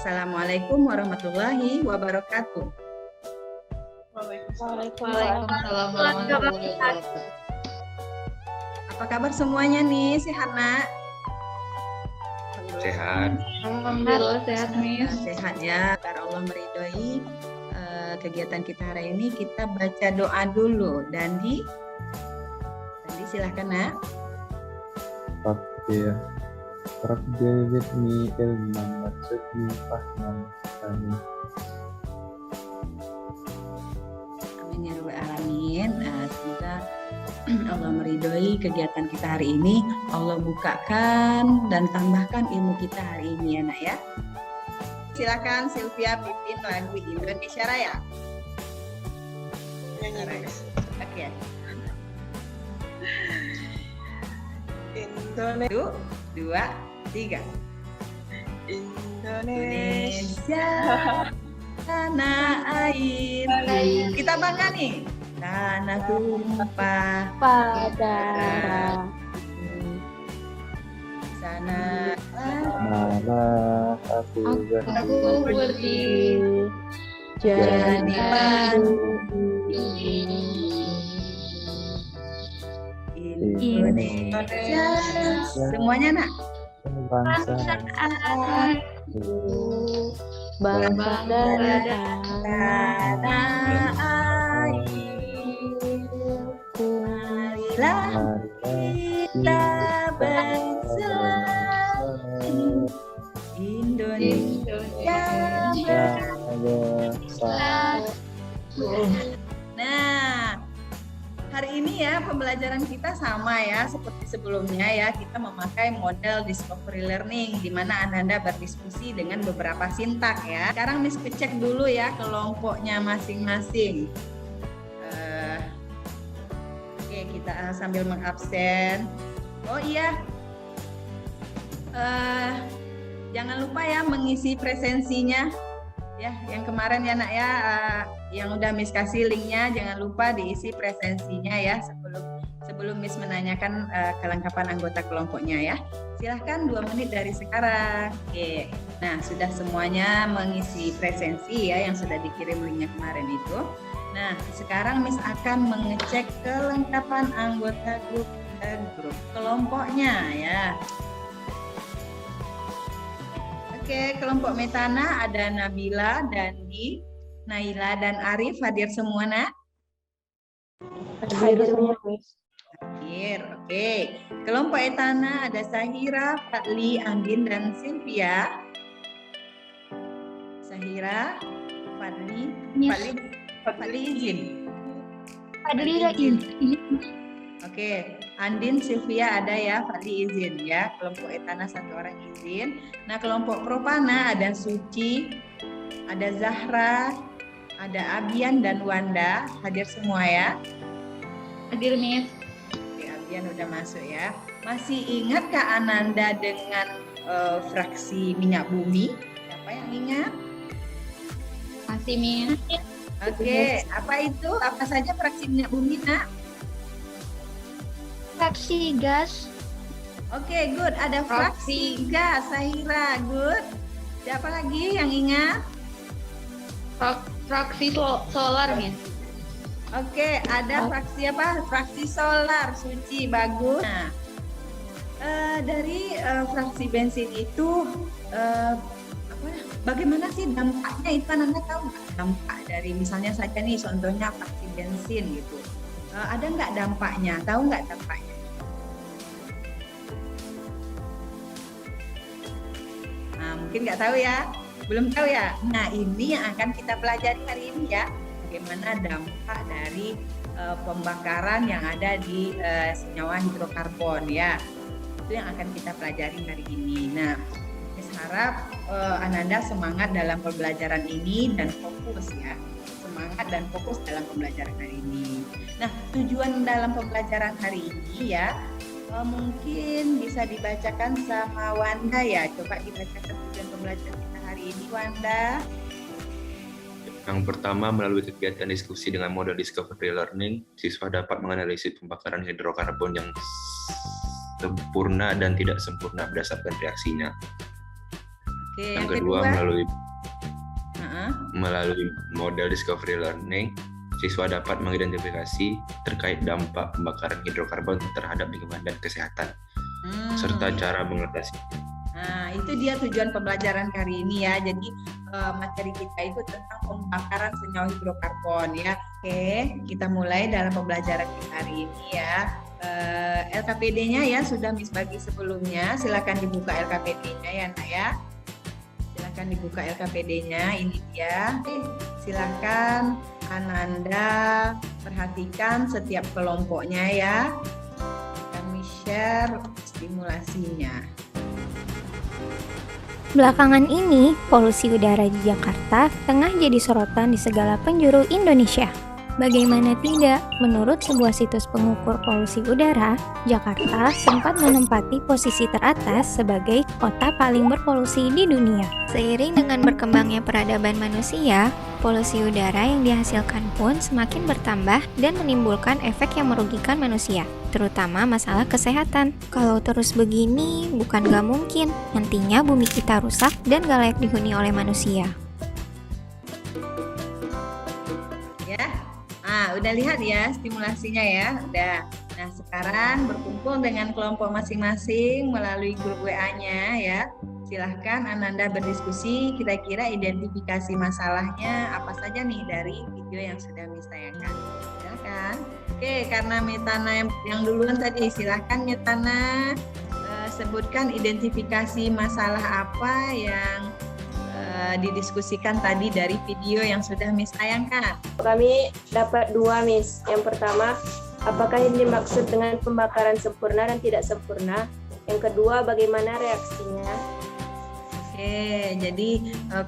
Assalamualaikum warahmatullahi wabarakatuh. Waalaikumsalam warahmatullahi wabarakatuh. Apa kabar semuanya nih? Sehat, Nak? Sehat. Alhamdulillah sehat, Miss. Sehat ya. Karena Allah meridhoi kegiatan kita hari ini, kita baca doa dulu. Dandi silahkan, Nak. Rabbi zidni ilman warzuqni fahman. Amin. Amin ya rabbal alamin. Semoga Allah meridhoi kegiatan kita hari ini. Allah bukakan dan tambahkan ilmu kita hari ini ya, Nak ya. Silakan Sylvia pimpin lagu Indonesia Raya. Oke. Indonesia. 1, 2, 3. Indonesia. Tanah air. Kita bangga nih. Tanah tumpah Pada sana Malah aku berdiri jadi padu Indonesia. Semuanya, Nak. bangsa bangsa dan Tanah air. Marilah kita bersatu. Indonesia bersatu. Nah, hari ini ya pembelajaran kita sama ya seperti sebelumnya ya, kita memakai model discovery learning di mana Anda berdiskusi dengan beberapa sintak ya. Sekarang Miss cek dulu ya kelompoknya masing-masing. Oke, kita sambil mengabsen. Oh iya, jangan lupa ya mengisi presensinya ya, yang kemarin ya, Nak ya, yang udah Miss kasih linknya, jangan lupa diisi presensinya ya sebelum Miss menanyakan kelengkapan anggota kelompoknya ya. Silahkan 2 menit dari sekarang. Oke, nah sudah semuanya mengisi presensi ya yang sudah dikirim linknya kemarin itu. Nah sekarang Miss akan mengecek kelengkapan anggota grup kelompoknya ya. Oke, kelompok Metana ada Nabila, Dandi, Naila, dan Arif hadir semua, Nak? hadir semua, Miss. Hadir, oke. Kelompok Etana ada Sahira, Fadli, Andin, dan Sylvia. Sahira, Fadli, Fadli izin. Fadli lagi. Oke, Andin, Sylvia ada ya, Fadli izin ya. Kelompok Etana 1 orang izin. Nah, kelompok Propana ada Suci, ada Zahra, ada Abian dan Wanda. Hadir semua ya. Hadir, Miss. Oke, Abian udah masuk ya. Masih ingat Kak Ananda dengan fraksi minyak bumi? Siapa yang ingat? Masih, Miss. Oke, apa itu? Apa saja fraksi minyak bumi, Nak? Fraksi gas. Oke, good. Ada fraksi gas, Sahira, good. Siapa lagi yang ingat? Fraksi solar, Miss. Oke, ada fraksi apa? Fraksi solar, Suci, bagus. Nah, dari fraksi bensin itu, bagaimana sih dampaknya? Itu Anda tahu nggak dampak dari misalnya saja nih, contohnya fraksi bensin gitu. Ada nggak dampaknya? Tahu nggak dampaknya? Nah, mungkin nggak tahu ya, belum tahu ya. Nah, ini yang akan kita pelajari hari ini ya, bagaimana dampak dari pembakaran yang ada di senyawa hidrokarbon ya. Itu yang akan kita pelajari hari ini. Nah, saya harap Ananda semangat dalam pembelajaran ini dan fokus ya. Semangat dan fokus dalam pembelajaran hari ini. Nah, tujuan dalam pembelajaran hari ini ya, mungkin bisa dibacakan sama Wanda ya. Coba dibacakan tujuan pembelajaran kita hari ini, Wanda. Yang pertama, melalui kegiatan diskusi dengan model discovery learning, siswa dapat menganalisis pembakaran hidrokarbon yang sempurna dan tidak sempurna berdasarkan reaksinya. Oke, Yang kedua, Heeh. melalui model discovery learning, siswa dapat mengidentifikasi terkait dampak pembakaran hidrokarbon terhadap lingkungan dan kesehatan, serta cara mengatasi. Nah, itu dia tujuan pembelajaran kali ini ya. Jadi materi kita itu tentang pembakaran senyawa hidrokarbon ya. Oke, kita mulai dalam pembelajaran kita hari ini ya. LKPD-nya ya sudah Miss bagi sebelumnya. Silakan dibuka LKPD-nya ya, Nak ya. Silakan dibuka LKPD-nya. Ini dia. Silakan Ananda perhatikan setiap kelompoknya ya. Kami share stimulasinya. Belakangan ini, polusi udara di Jakarta tengah jadi sorotan di segala penjuru Indonesia. Bagaimana tidak, menurut sebuah situs pengukur polusi udara, Jakarta sempat menempati posisi teratas sebagai kota paling berpolusi di dunia. Seiring dengan berkembangnya peradaban manusia, polusi udara yang dihasilkan pun semakin bertambah dan menimbulkan efek yang merugikan manusia, terutama masalah kesehatan. Kalau terus begini, bukan gak mungkin, nantinya bumi kita rusak dan gak layak dihuni oleh manusia. Udah lihat ya stimulasinya ya, udah. Nah sekarang berkumpul dengan kelompok masing-masing melalui grup WA-nya ya. Silahkan Ananda berdiskusi, kira-kira identifikasi masalahnya apa saja nih dari video yang sudah Miss tayangkan. Silahkan. Oke, karena Metana yang duluan tadi, silahkan Metana sebutkan identifikasi masalah apa yang didiskusikan tadi dari video yang sudah Miss tayangkan. Kami dapat 2, Miss. Yang pertama, apakah yang dimaksud dengan pembakaran sempurna dan tidak sempurna? Yang kedua, bagaimana reaksinya? Oke, jadi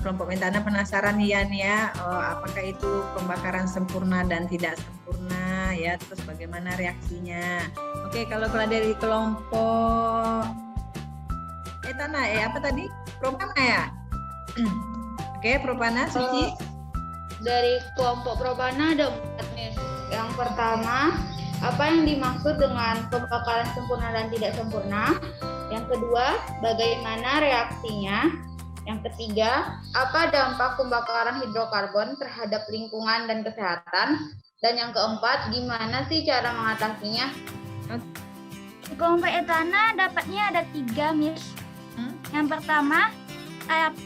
kelompok Metana penasaran ya nih ya, apakah itu pembakaran sempurna dan tidak sempurna ya, terus bagaimana reaksinya. Oke, kalau dari kelompok Metana apa tadi? Propana ya? Oke, Propana, Suci. Dari kelompok Propana ada 4 nih. Yang pertama, apa yang dimaksud dengan pembakaran sempurna dan tidak sempurna? Yang kedua, bagaimana reaksinya? Yang ketiga, apa dampak pembakaran hidrokarbon terhadap lingkungan dan kesehatan? Dan yang keempat, gimana sih cara mengatasinya? Di kelompok Etana dapatnya ada 3, Miss. Yang pertama,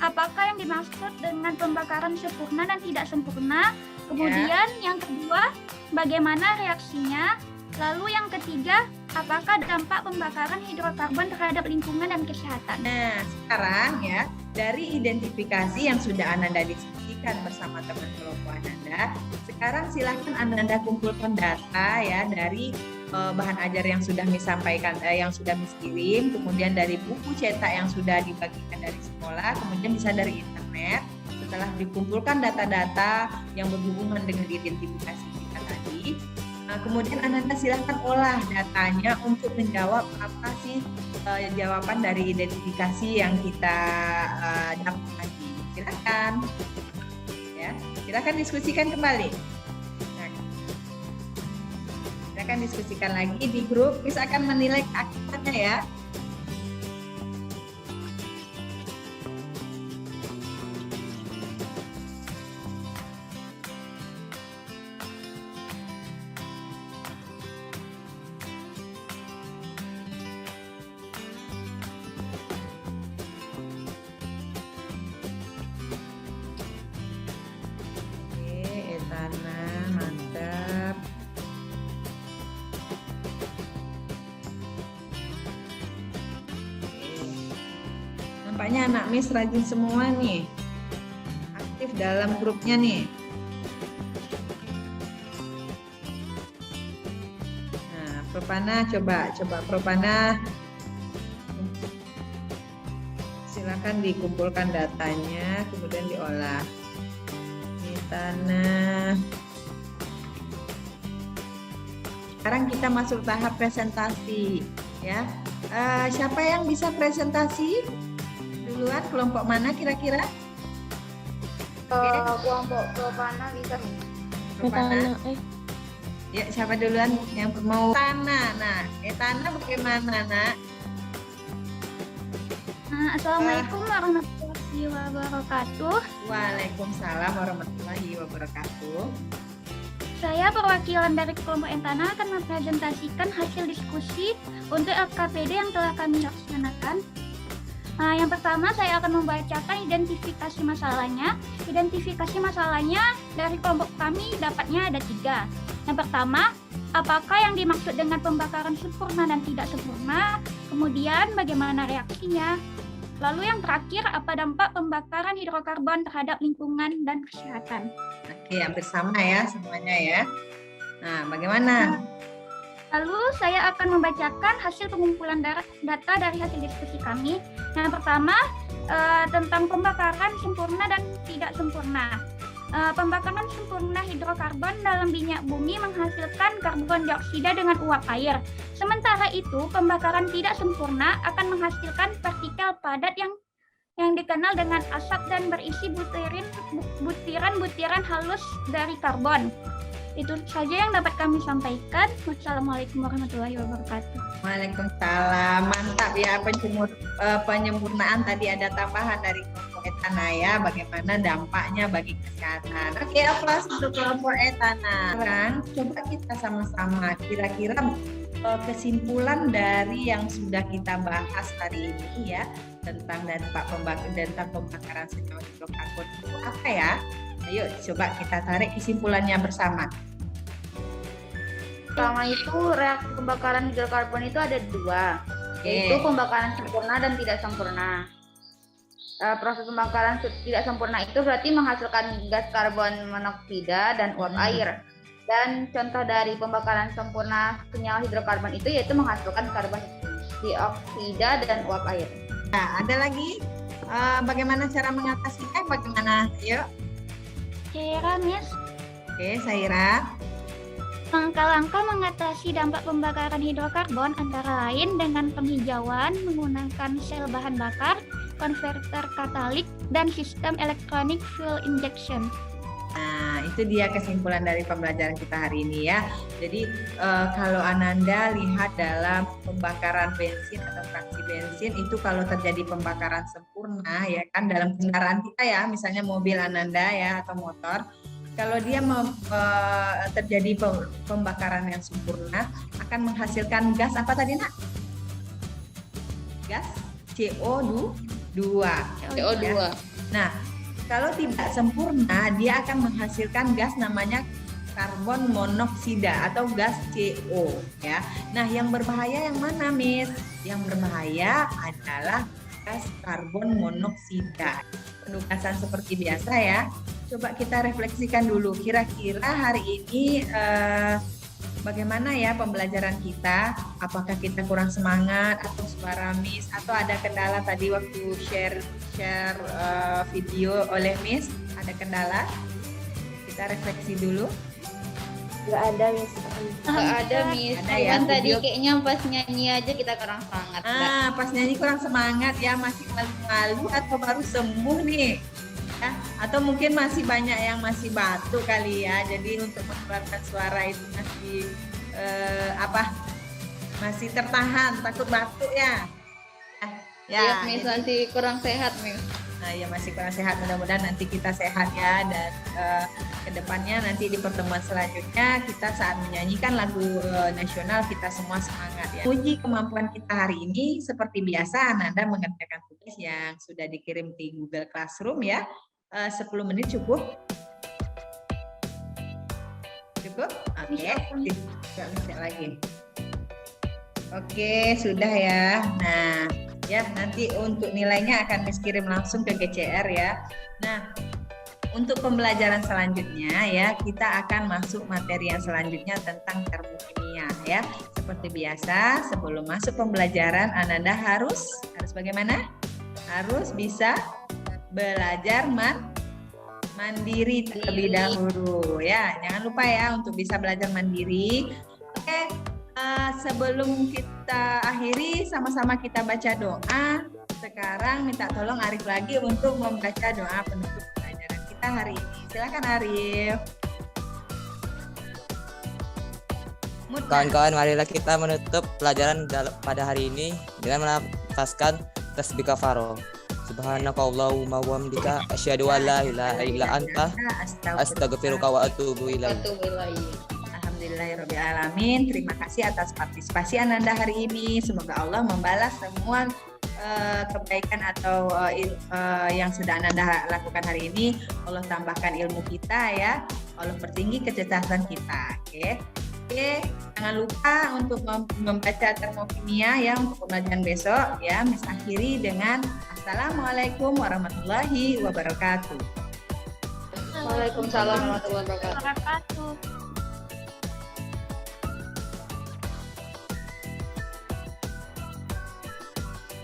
apakah yang dimaksud dengan pembakaran sempurna dan tidak sempurna? Kemudian yang kedua, bagaimana reaksinya? Lalu yang ketiga, apakah dampak pembakaran hidrokarbon terhadap lingkungan dan kesehatan? Nah, sekarang ya, dari identifikasi yang sudah Ananda diskusikan bersama teman kelompok Ananda, sekarang silahkan Ananda kumpulkan data ya dari bahan ajar yang sudah Miss sampaikan, yang sudah Miss kirim, kemudian dari buku cetak yang sudah dibagikan dari sekolah, kemudian bisa dari internet. Setelah dikumpulkan data-data yang berhubungan dengan identifikasi kita tadi, kemudian Ananda silahkan olah datanya untuk menjawab apa sih jawaban dari identifikasi yang kita dapat tadi. Silakan, ya, silakan diskusikan kembali. Silakan diskusikan lagi di grup. Miss akan menilai keaktifan ya. Etana, mantap. Nampaknya anak Miss rajin semua nih, aktif dalam grupnya nih. Nah, Propana coba Propana, silakan dikumpulkan datanya, kemudian diolah. Tanah. Sekarang kita masuk tahap presentasi, ya. Siapa yang bisa presentasi duluan? Kelompok mana kira-kira? Kelompok Propana bisa. Propana. Ya, siapa duluan yang mau? Tanah. Nah, Tanah bagaimana, Nak? Assalamualaikum warahmatullahi warahmatullahi wabarakatuh. Waalaikumsalam warahmatullahi wabarakatuh. Saya perwakilan dari kelompok Entana akan mempresentasikan hasil diskusi untuk LKPD yang telah kami laksanakan. Yang pertama, saya akan membacakan identifikasi masalahnya. Identifikasi masalahnya dari kelompok kami dapatnya ada 3. Yang pertama, apakah yang dimaksud dengan pembakaran sempurna dan tidak sempurna? Kemudian, bagaimana reaksinya? Lalu yang terakhir, apa dampak pembakaran hidrokarbon terhadap lingkungan dan kesehatan? Oke, hampir sama ya semuanya ya. Nah, bagaimana? Lalu saya akan membacakan hasil pengumpulan data dari hasil diskusi kami. Yang pertama, tentang pembakaran sempurna dan tidak sempurna. Pembakaran sempurna hidrokarbon dalam minyak bumi menghasilkan karbon dioksida dengan uap air. Sementara itu, pembakaran tidak sempurna akan menghasilkan partikel padat yang dikenal dengan asap dan berisi butiran-butiran halus dari karbon. Itu saja yang dapat kami sampaikan. Wassalamualaikum warahmatullahi wabarakatuh. Waalaikumsalam. Mantap ya penyempurnaan tadi ada tambahan dari kelompok Etana ya. Bagaimana dampaknya bagi kesehatan. Oke, aplaus untuk kelompok Etana. Sekarang coba kita sama-sama kira-kira kesimpulan dari yang sudah kita bahas hari ini ya tentang dampak pembakaran senyawa hidrokarbon itu apa ya? Ayo coba kita tarik kesimpulannya bersama. Pertama itu reaksi pembakaran hidrokarbon itu ada 2, yaitu pembakaran sempurna dan tidak sempurna. Proses pembakaran tidak sempurna itu berarti menghasilkan gas karbon monoksida dan uap air. Dan contoh dari pembakaran sempurna senyawa hidrokarbon itu yaitu menghasilkan karbon dioksida dan uap air. Nah, ada lagi bagaimana cara mengatasinya? Bagaimana? Yuk. Saira, Miss. Oke, Saira. Langkah-langkah mengatasi dampak pembakaran hidrokarbon antara lain dengan penghijauan menggunakan sel bahan bakar, konverter katalik, dan sistem elektronik fuel injection. Nah, itu dia kesimpulan dari pembelajaran kita hari ini ya. Jadi kalau Ananda lihat dalam pembakaran bensin atau fraksi bensin itu kalau terjadi pembakaran sempurna ya kan dalam kendaraan kita ya, misalnya mobil Ananda ya atau motor, kalau dia terjadi pembakaran yang sempurna akan menghasilkan gas apa tadi nak? Gas CO2. CO2. Nah, kalau tidak sempurna, dia akan menghasilkan gas namanya karbon monoksida atau gas CO ya. Nah, yang berbahaya yang mana, Miss? Yang berbahaya adalah gas karbon monoksida. Penugasan seperti biasa ya. Coba kita refleksikan dulu. Kira-kira hari ini bagaimana ya pembelajaran kita? Apakah kita kurang semangat atau suara Miss atau ada kendala tadi waktu share video oleh Miss? Ada kendala? Kita refleksi dulu. Nggak ada, Miss. Nggak ada, Miss. Ada ya, Kan tadi video. kayaknya pas nyanyi aja kita kurang semangat. Pas nyanyi kurang semangat ya, masih malu-malu atau baru sembuh nih? Ya, atau mungkin masih banyak yang masih batuk kali ya. Jadi untuk mengeluarkan suara itu masih masih tertahan, takut batuk ya. Ya, Miss, nanti kurang sehat, Miss. Nah, ya masih kurang sehat. Mudah-mudahan nanti kita sehat ya dan kedepannya nanti di pertemuan selanjutnya kita saat menyanyikan lagu nasional kita semua semangat ya. Uji kemampuan kita hari ini seperti biasa Ananda mengerjakan tugas yang sudah dikirim di Google Classroom ya. 10 menit cukup. Cukup? Oke. Tidak bisa lagi. Oke, sudah ya. Nah, ya nanti untuk nilainya akan Miss kirim langsung ke GCR ya. Nah, untuk pembelajaran selanjutnya ya kita akan masuk materi yang selanjutnya tentang termokimia ya. Seperti biasa sebelum masuk pembelajaran Ananda harus bagaimana? Harus bisa belajar mandiri terlebih dahulu ya. Jangan lupa ya untuk bisa belajar mandiri. Oke. Sebelum kita akhiri, sama-sama kita baca doa. Sekarang minta tolong Arif lagi untuk membaca doa penutup pelajaran kita hari ini. Silakan Arif. Kawan-kawan, marilah kita menutup pelajaran pada hari ini dengan melafazkan tasbih kafaro. Subhanakallahumma wa bihamdika asyhadu an la ilaha illa anta astaghfiruka wa atubu ilaik. Alhamdulillahirrabbilalamin. Terima kasih atas partisipasi Ananda hari ini. Semoga Allah membalas semua kebaikan atau yang sudah Ananda lakukan hari ini. Allah tambahkan ilmu kita ya. Allah pertinggi kecerdasan kita. Oke, jangan lupa untuk membaca termokimia ya untuk pembelajaran besok ya. Miss akhiri dengan Assalamualaikum warahmatullahi wabarakatuh. Waalaikumsalam warahmatullahi wabarakatuh. Wabarakatuh.